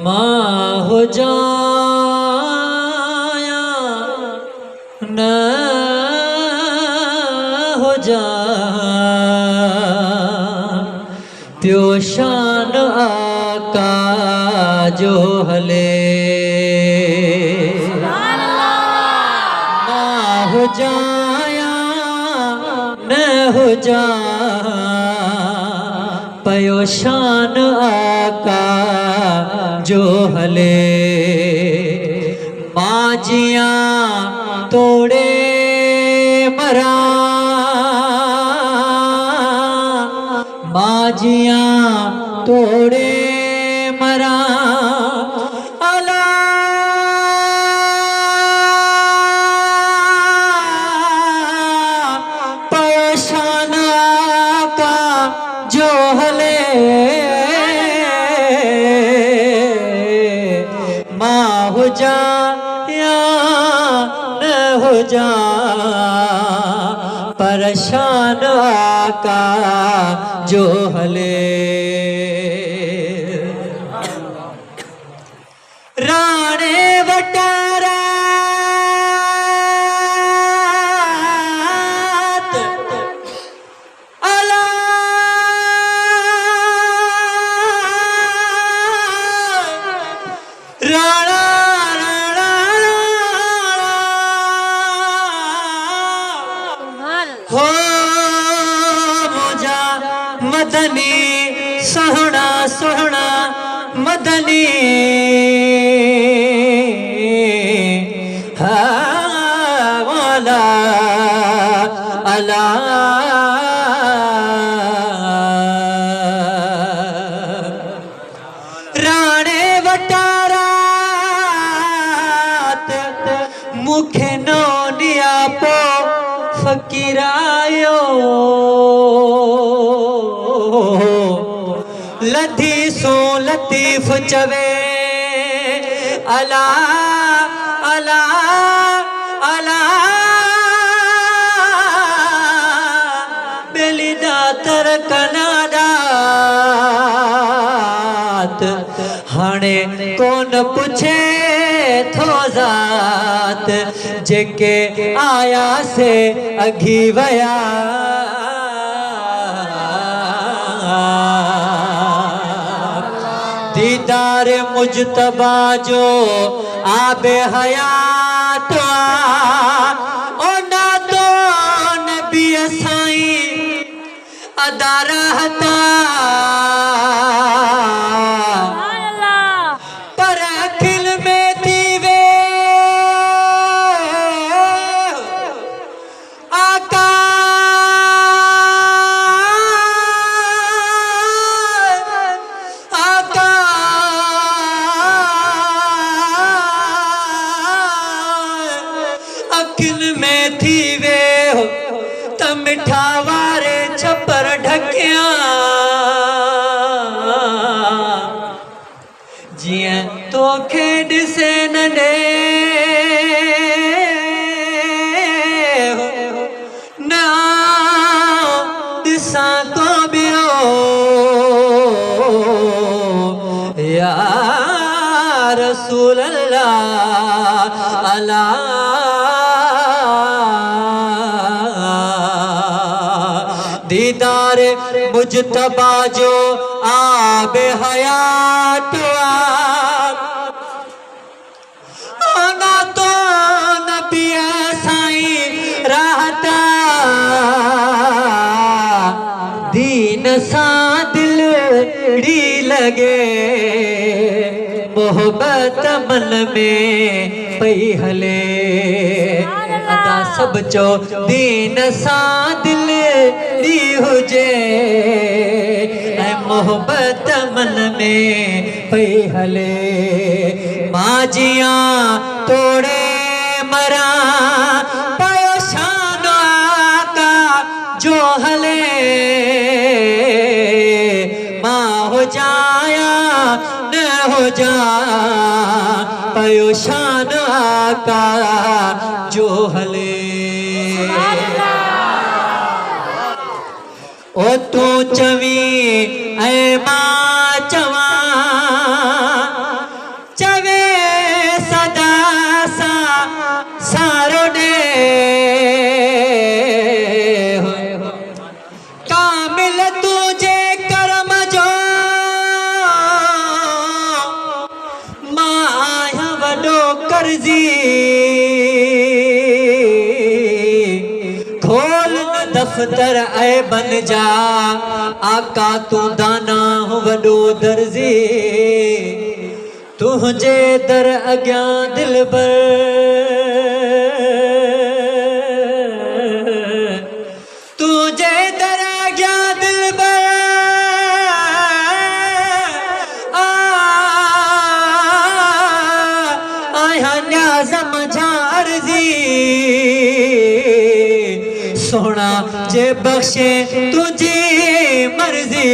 माँ हो जाया न हो जा त्यो शान आका जो हले माँ हो जाया न हो जा पयो शान आका जो हले माजिया तोड़े मरा माजिया तोड़े मरा अला पयो शान आका जो हले माँ हो जा या न हो जा परेशान आका जो हले राणे वटारात अला राणा हो मुझा मदनी सोहना सोहना मदनी वाला अला राणे वटारात मुखे नो नियापो फकीरायो लधी सो लतीफ चवे अला अला अला बेलिदा तर कनाडात हाणे कौन पूछे थो जात जेके आया से अघी वया दीदार मुजतबा जो आबे हयात ओ ना तो नबी साईं अदा रहता पर अखिल में दीवे आका आका अखिल में दीवे त मिठा वारे छपर ढकिया जियां तोखे ॾिसे नंढे न ॾिसां तो ॿियो या रसूल अल्लाह अला दीदार मुजतबा जो आबे हयात ना तो नबी साईं रहता दीन सा दिल डी लगे मोहब्बत मन में पई हले अदा सब चो दीन सा दिल दी हुजे मोहब्बत मन में पई हले माजिया तोड़े मरा पयो शान आका जो हले माँ हो जाया न हो जा पयो शान आका जो हले ओ तू चवी ऐ मां चवा चवे सदा सा सारो डे कामिल तुझे कर्म जो माया वडो कर्जी खोल दफ्तर ऐ बन जा आका तू दाना वडो दर्जी तुझे दर अग्या दिल बर तुझे दर अग्या दिल बर आया न्याज़म झारजी सोना जे बख्शे तुझी मर्जी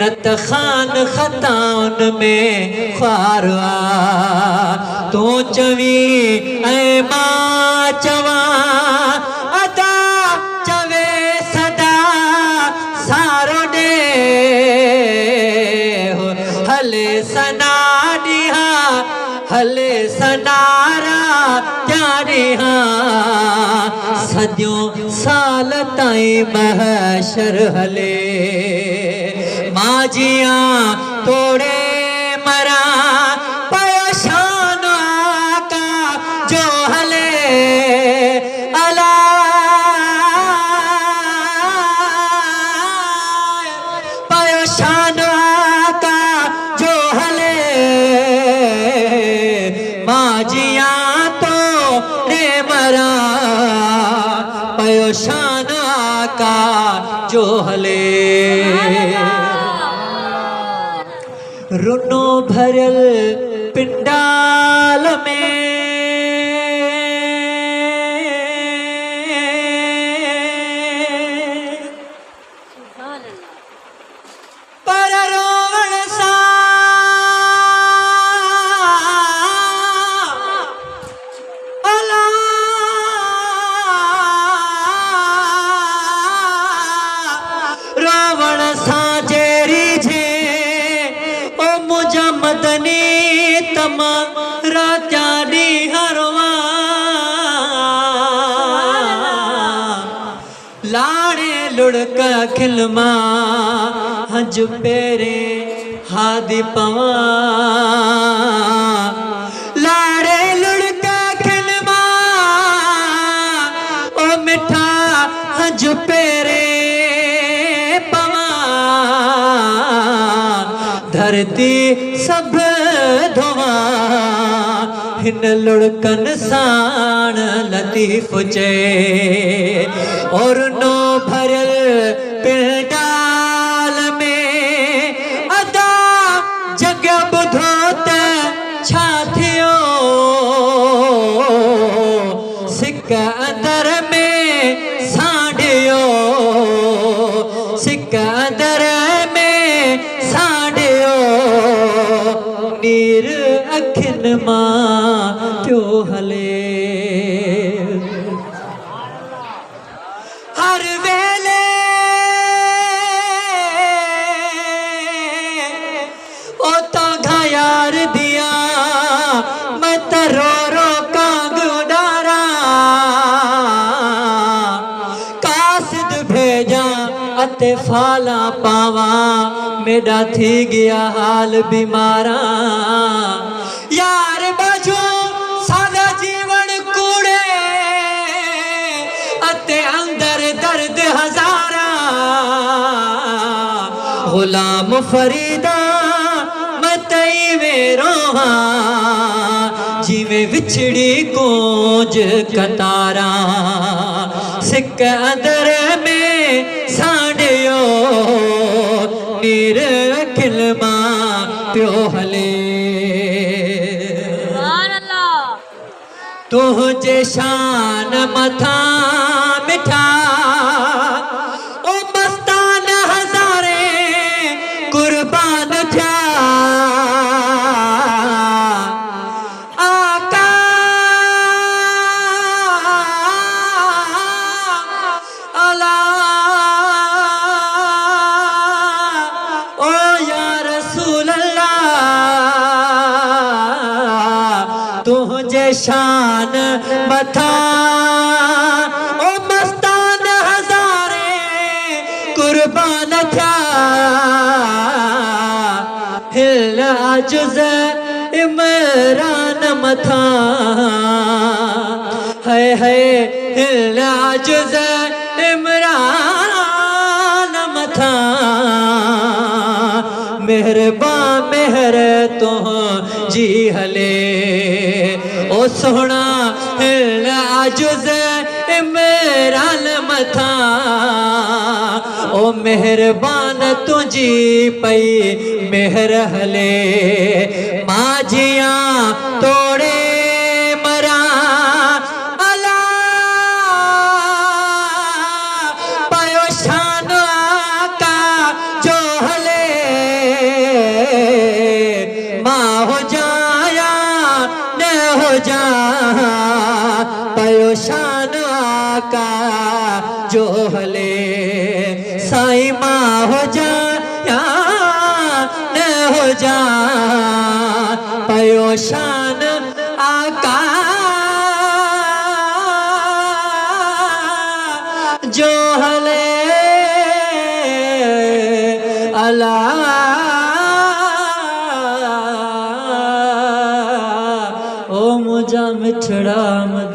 नत खान खताउन में ख्वारवा तू चवी ऐ मां चवा अदा चवे सदा सारो डे हले सना डिहा हले सनारा जानिहा सदियों साल ताईं महशर हले माजिया तोड़े मरा परेशान आका जो हले अला परेशान आका जो हले माजिया तोड़े मरा परेशान आका जो हले रुनो भरल पिंडाल में पर रोवण सा अला रोवण सा जेरी मदनी तमा राजा दी हरवा लाड़े लुड़का खिलमा हज पेरे हादी पवा लाड़े लुड़का खिलमा ओ मिठा हज पेरे धरती सब धोवा हिन लुड़कन साण लतीफ चे और नो भरल पिंडाल में अदा जग बुधोत छा थियो सिक अंदर में सांडियो सिक अंदर में सांडियो नीर अखिन मां पियो हले हर वेले ओ तो घयार दिया मैं तो रो रो कांग उडारा कासिद भेजा अते फाला पावा मेरा थी गया हाल बीमारा यार बाजू सादा जीवन कूड़े अते अंदर दर्द हजारा गुलाम फरीदा मतई वेरो जिवे विछड़ी कोज कतारा सिक अंदर में सांडियो नीर खिलमा प्यो हले तुझे शान मथा मिठा ओ मस्तान हजारे कुर्बान था आका अला शान मथा ओ मस्तान हज़ारे कुर्बान थिया हिल आजुज़ इमरान मथा है हिल आजुज़ इमरान मथा मेहरबान मेहर तो जी हले ओ सोहना हिल आजुज़ इमरान मथा ओ मेहरबान तुझी पई मेहर हले माझियां तोड़े मरा अला पायो शान आका जो हले मां हो जाया न हो जा पायो शान आका जो हले साईं मां हो जाया न हो जा पायो शान आका जो हले अला ओ मुझा मिठड़ा मद